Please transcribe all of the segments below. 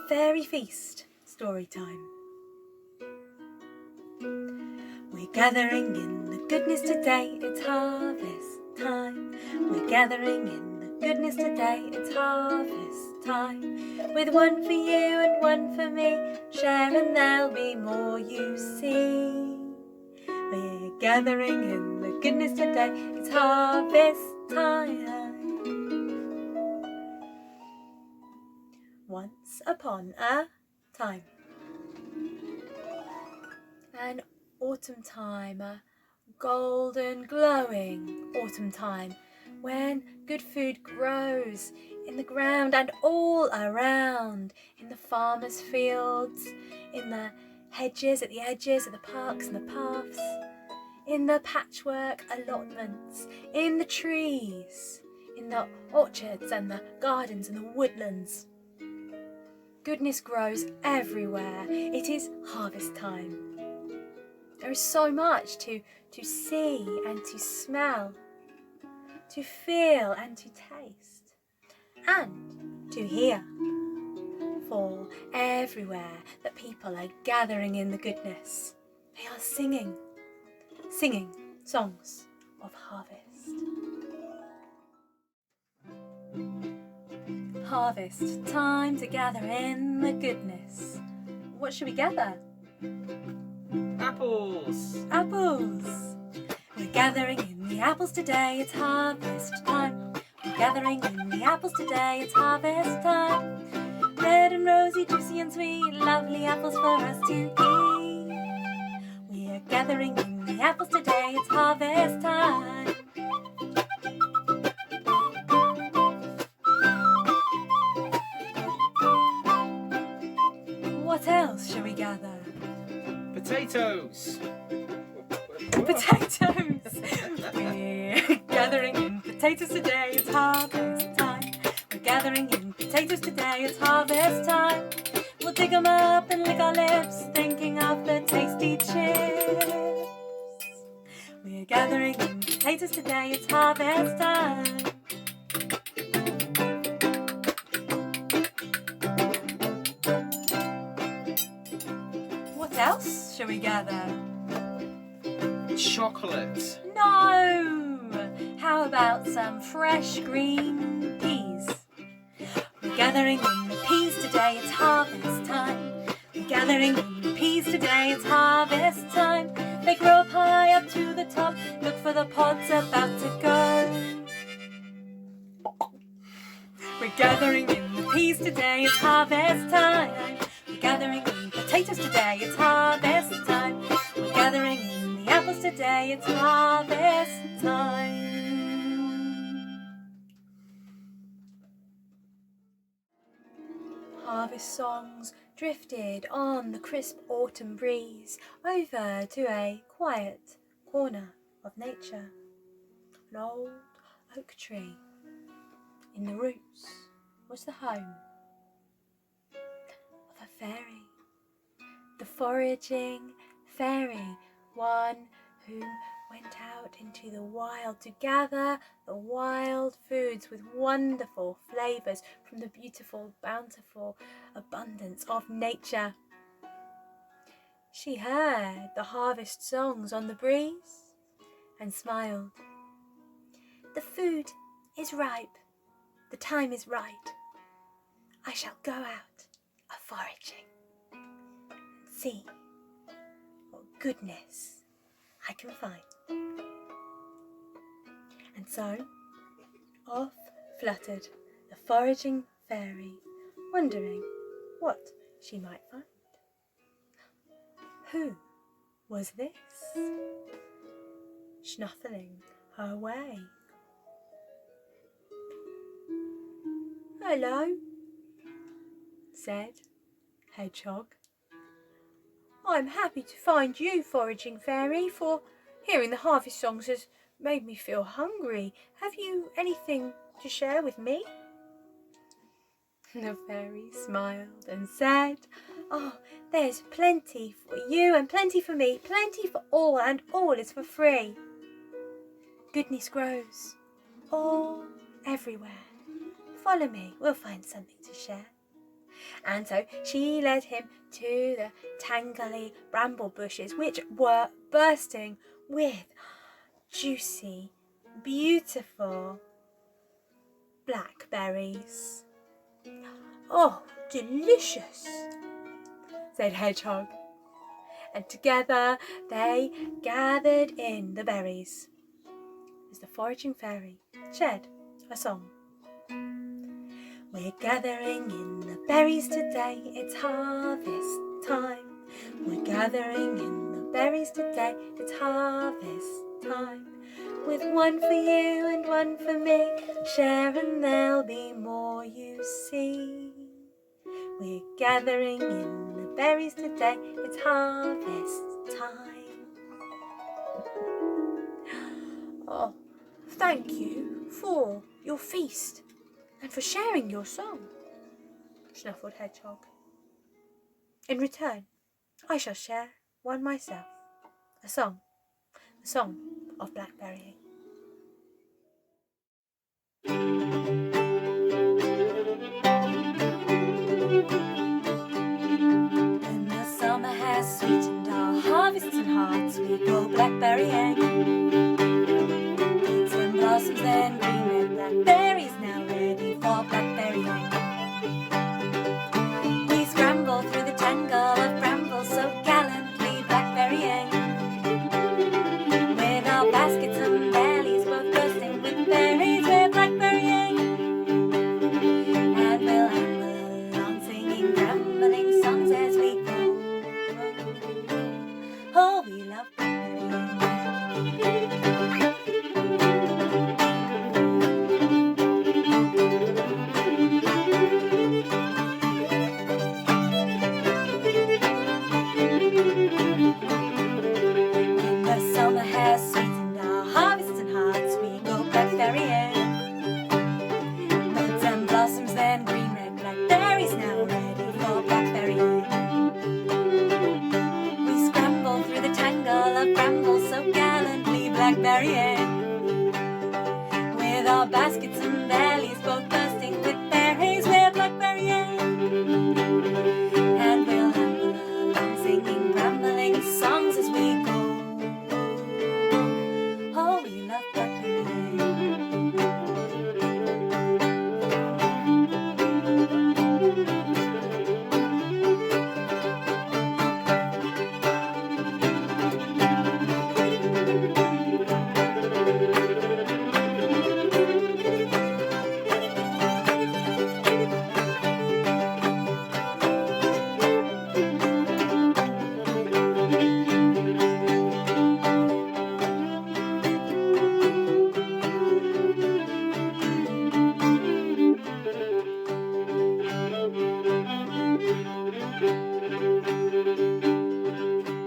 Fairy Feast story time. We're gathering in the goodness today, it's harvest time. We're gathering in the goodness today, it's harvest time. With one for you and one for me, share and there'll be more you see. We're gathering in the goodness today, it's harvest time. Once upon a time. An autumn time, a golden glowing autumn time, when good food grows in the ground and all around, in the farmers' fields, in the hedges, at the edges of the parks and the paths, in the patchwork allotments, in the trees, in the orchards and the gardens and the woodlands. Goodness grows everywhere. It is harvest time. There is so much to see and to smell, to feel and to taste, and to hear. For everywhere that people are gathering in the goodness, they are singing songs of harvest. Harvest, time to gather in the goodness. What should we gather? Apples! Apples! We're gathering in the apples today, it's harvest time. We're gathering in the apples today, it's harvest time. Red and rosy, juicy and sweet, lovely apples for us to eat. We're gathering in the apples today, it's harvest time. What else shall we gather? Potatoes! Potatoes! We're gathering in potatoes today, it's harvest time. We're gathering in potatoes today, it's harvest time. We'll dig 'em up and lick our lips, thinking of the tasty chips. We're gathering in potatoes today, it's harvest time. What else shall we gather? Chocolate! No! How about some fresh green peas? We're gathering in the peas today, it's harvest time. We're gathering in the peas today, it's harvest time. They grow up high up to the top, look for the pods about to go. We're gathering in the peas today, it's harvest time. We're gathering in potatoes today, it's harvest time. We're gathering in the apples today, it's harvest time. Harvest songs drifted on the crisp autumn breeze over to a quiet corner of nature. An old oak tree. In the roots was the home of a fairy. The foraging fairy, one who went out into the wild to gather the wild foods with wonderful flavours from the beautiful, bountiful abundance of nature. She heard the harvest songs on the breeze and smiled. The food is ripe. The time is right. I shall go out a-foraging and see what goodness I can find. And so, off fluttered the foraging fairy, wondering what she might find. Who was this? Snuffling her way. Hello, said Hedgehog. I'm happy to find you, foraging fairy, for hearing the harvest songs has made me feel hungry. Have you anything to share with me? The fairy smiled and said, Oh, there's plenty for you and plenty for me, plenty for all, and all is for free. Goodness grows all everywhere. Follow me, we'll find something to share. And so she led him to the tangly bramble bushes, which were bursting with juicy, beautiful blackberries. "Oh, delicious," said Hedgehog. And together they gathered in the berries as the foraging fairy shared a song. "We're gathering in the berries today, it's harvest time. We're gathering in the berries today, it's harvest time. With one for you and one for me, share and there'll be more, you see. We're gathering in the berries today, it's harvest time." "Oh, thank you for your feast and for sharing your song," snuffled Hedgehog. "In return, I shall share one myself, a song of Blackberrying." When the summer has sweetened our harvests and hearts, we go blackberrying. Buds and blossoms then green red blackberries, now ready for blackberrying. We scramble through the tangle of brambles, so gallantly blackberrying. With our baskets and bellies both bursting with berries, we're blackberrying. And we'll amble along singing rambling songs as we go. Oh, we love blackberrying. When the summer has sweetened our harvests and hearts, we go blackberrying. Buds and blossoms then green red blackberries, now ready for blackberrying. We scramble through the tangle of brambles, so gallantly blackberrying. With our baskets and bellies both bursting with berries, we're blackberrying. And we'll amble along singing rambling songs as we go. Oh, we love blackberrying.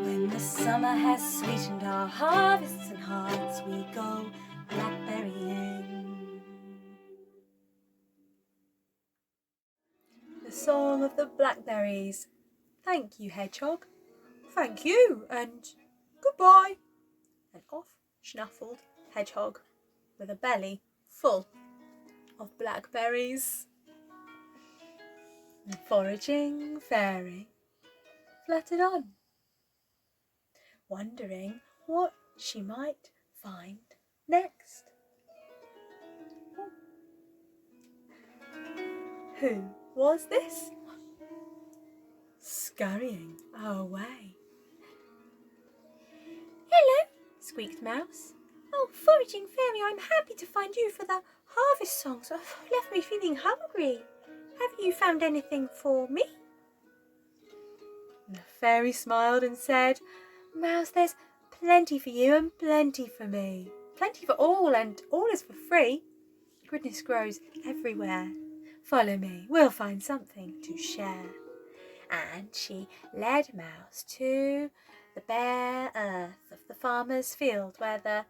When the summer has sweetened our harvests and hearts, we go blackberrying. The song of the blackberries. Thank you, Hedgehog. Thank you, and goodbye. And off snuffled Hedgehog with a belly full of blackberries. The foraging fairy fluttered on, wondering what she might find next. Who was this? Scurrying away. "Hello," squeaked Mouse. "Oh, foraging fairy, I'm happy to find you for the harvest songs. You've left me feeling hungry. Have you found anything for me?" The fairy smiled and said, "Mouse, there's plenty for you and plenty for me. Plenty for all, and all is for free. Goodness grows everywhere. Follow me, we'll find something to share." And she led Mouse to the bare earth of the farmer's field, where the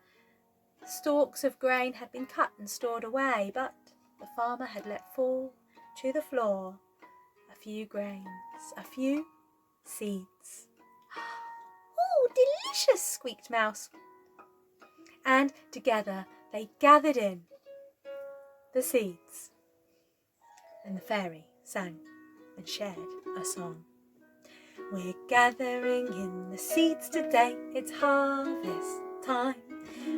stalks of grain had been cut and stored away, but the farmer had let fall to the floor a few grains, a few seeds. "Oh, delicious!" squeaked Mouse. And together they gathered in the seeds, and the fairy sang and shared a song. We're gathering in the seeds today, it's harvest time.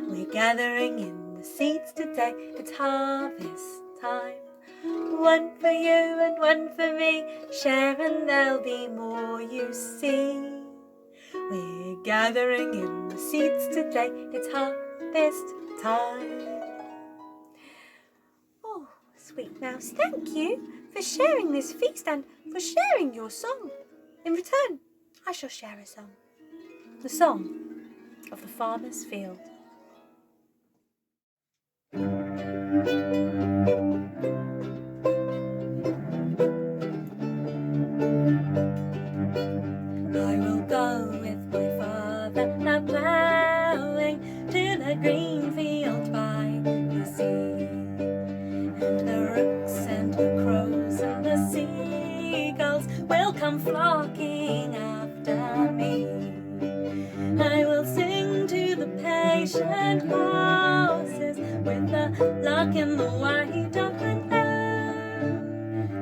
We're gathering in the seeds today, it's harvest time. One for you and one for me, share and there'll be more, you see. We're gathering in the seeds today, it's harvest time. Oh, sweet mouse, thank you for sharing this feast and for sharing your song. In return, I shall share a song. The song of the farmer's field. I will go with my father a-ploughing to the green field by the sea. And the rooks and the crows and the seagulls will come flocking after me. I will sing to the patient horses with the lark in the white upland air.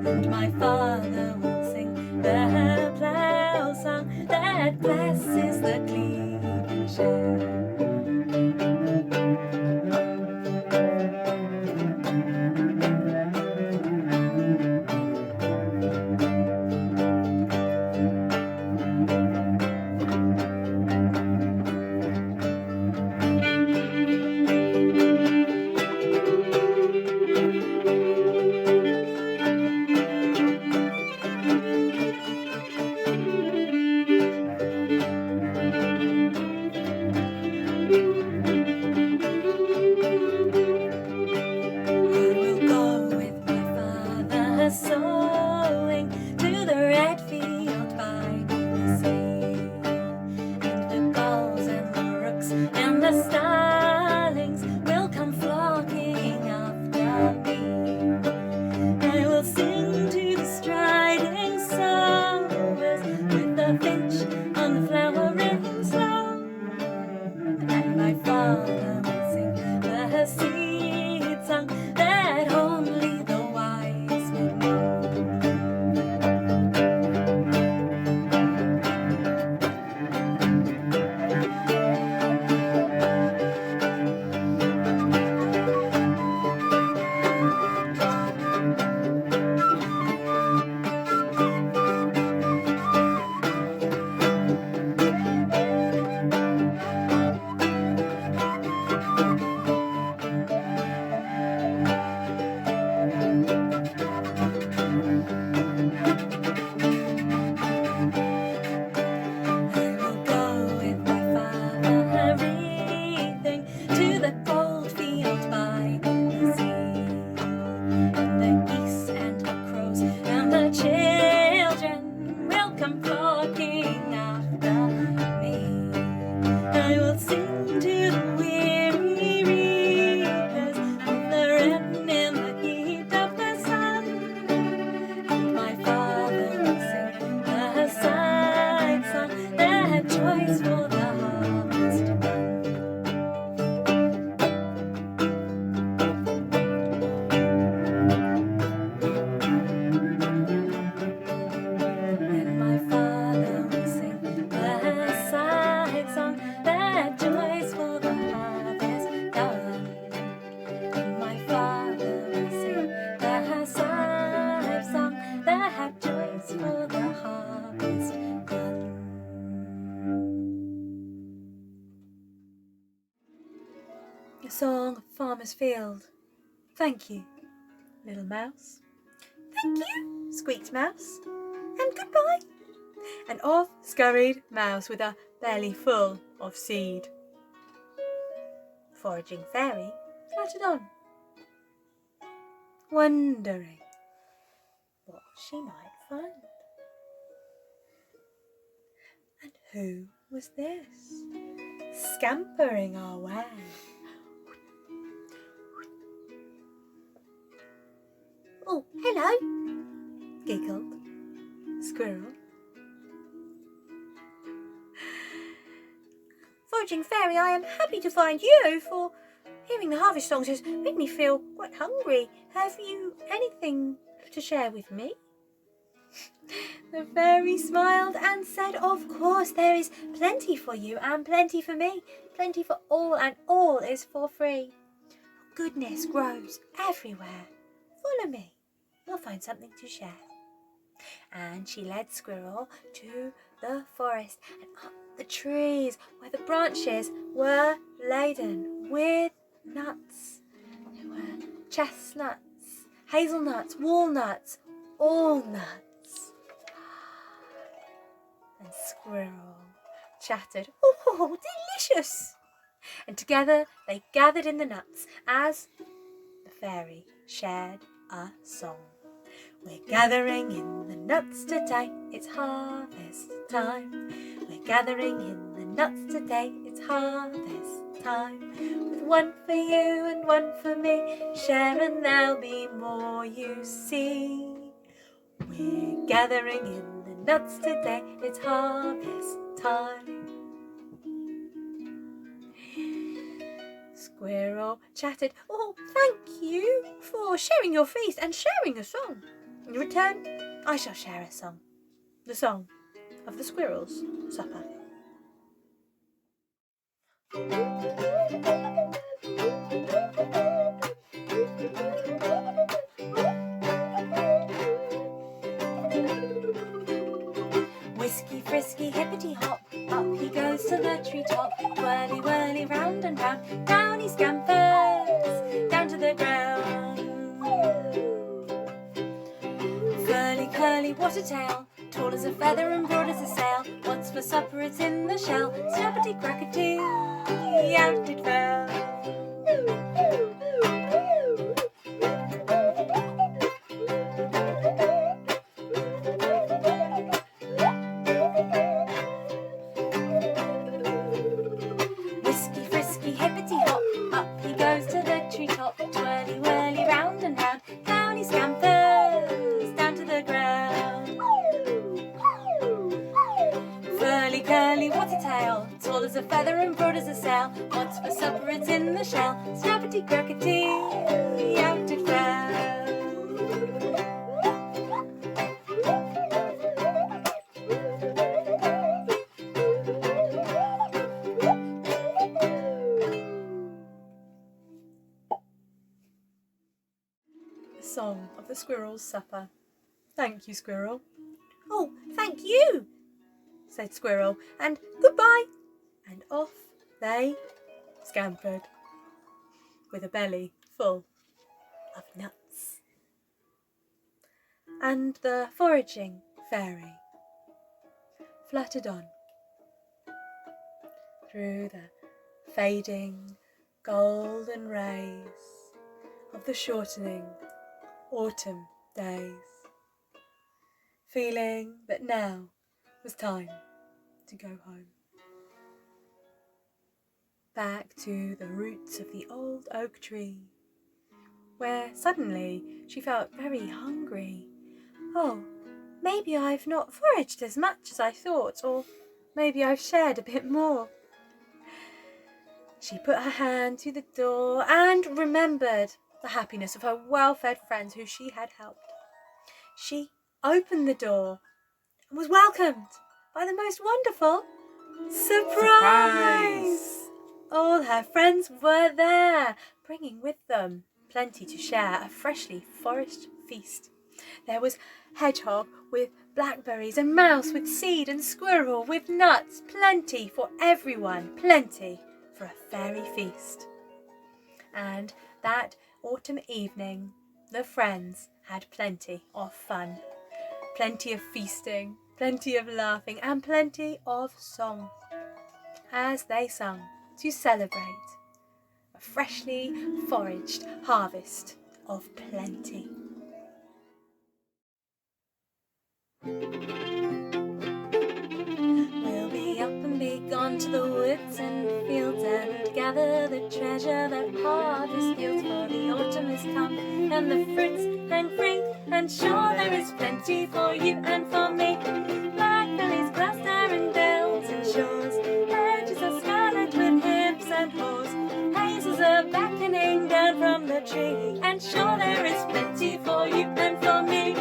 And my father will sing the plough song that blesses the cleaving share. Sowing to the red field by the sea. And the gulls and the rooks and the starlings will come flocking after me. I will sing to the striding sowers with the finch on the flowering slope. And my father will sing the seed song that only the wise will know. The song of Farmer's Field. Thank you, little mouse. Thank you, squeaked Mouse. And goodbye. And off scurried Mouse with a belly full of seed. Foraging Fairy fluttered on, wondering what she might find. And who was this, scampering our way? Oh, hello, giggled Squirrel. Foraging Fairy, I am happy to find you, for hearing the harvest songs has made me feel quite hungry. Have you anything to share with me? The fairy smiled and said, "Of course, there is plenty for you and plenty for me, plenty for all, and all is for free. Goodness grows everywhere. Follow me, you'll find something to share." And she led Squirrel to the forest and up the trees where the branches were laden with nuts. There were chestnuts, hazelnuts, walnuts, all nuts. And Squirrel chattered, "Oh, delicious!" And together they gathered in the nuts as the fairy shared a song. "We're gathering in the nuts today, it's harvest time. We're gathering in the nuts today, it's harvest time. With one for you and one for me, share and there'll be more, you see. We're gathering in the nuts today, it's harvest time." Squirrel chattered, "Oh, thank you for sharing your feast and sharing a song. In return, I shall share a song, the song of the squirrel's supper." Whisky Frisky hippity hop, up he goes to the treetop. Whirly whirly round and round, down he scampers, down to the ground. Curly curly what a tail, tall as a feather and broad as a sail. What's for supper, it's in the shell. Snappity crackety, out it fell. Whisky Frisky hippity hop, up he goes to the treetop. Twirly whirly round and round, down he scampers, down to the ground. Curly curly what a tail, tall as a feather and broad as a sail. What's for supper, it's in the shell. Snappity crackety, out it fell. The song of the squirrel's supper. Thank you, Squirrel. "Oh, thank you," said Squirrel, and "Goodbye," and off they scampered with a belly full of nuts. And the foraging fairy fluttered on through the fading golden rays of the shortening autumn days, feeling that now was time to go home. Back to the roots of the old oak tree, where suddenly she felt very hungry. "Oh, maybe I've not foraged as much as I thought, or maybe I've shared a bit more." She put her hand to the door and remembered the happiness of her well-fed friends who she had helped. She opened the door and was welcomed by the most wonderful surprise! All her friends were there, bringing with them plenty to share, a freshly foraged feast. There was hedgehog with blackberries, and mouse with seed, and squirrel with nuts. Plenty for everyone, plenty for a fairy feast. And that autumn evening, the friends had plenty of fun. Plenty of feasting, plenty of laughing, and plenty of song, as they sung to celebrate a freshly foraged harvest of plenty. We'll be up and be gone to the woods and fields and gather the treasure that harvest yields, for the autumn is come and the fruits hang free, and sure there is plenty for you and for me. Blackberries cluster in dells and shores, hedges are scarlet with hips and haws, hazels are beckoning down from the tree, and sure there is plenty for you and for me.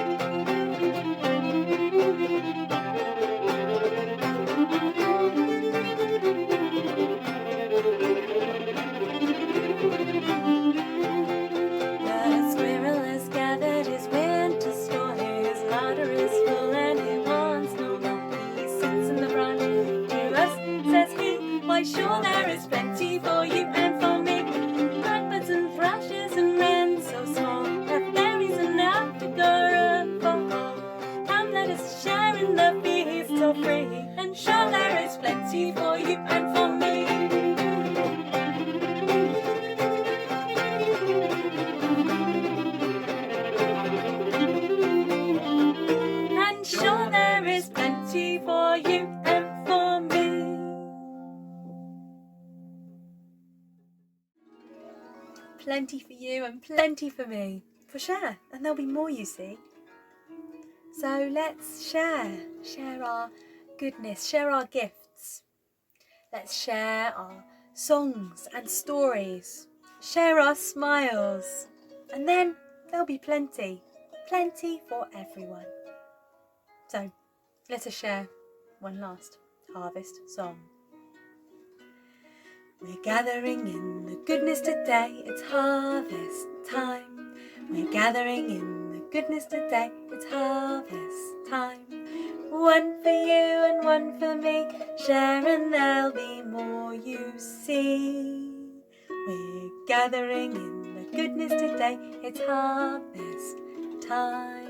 plenty for you and plenty for me. For share, and there'll be more, you see. So let's share our goodness, share our gifts. Let's share our songs and stories, share our smiles, and then there'll be plenty for everyone. So let us share one last harvest song. We're gathering in the goodness today, it's harvest time. We're gathering in the goodness today, it's harvest time. One for you and one for me, share and there'll be more, you see. We're gathering in the goodness today, it's harvest time.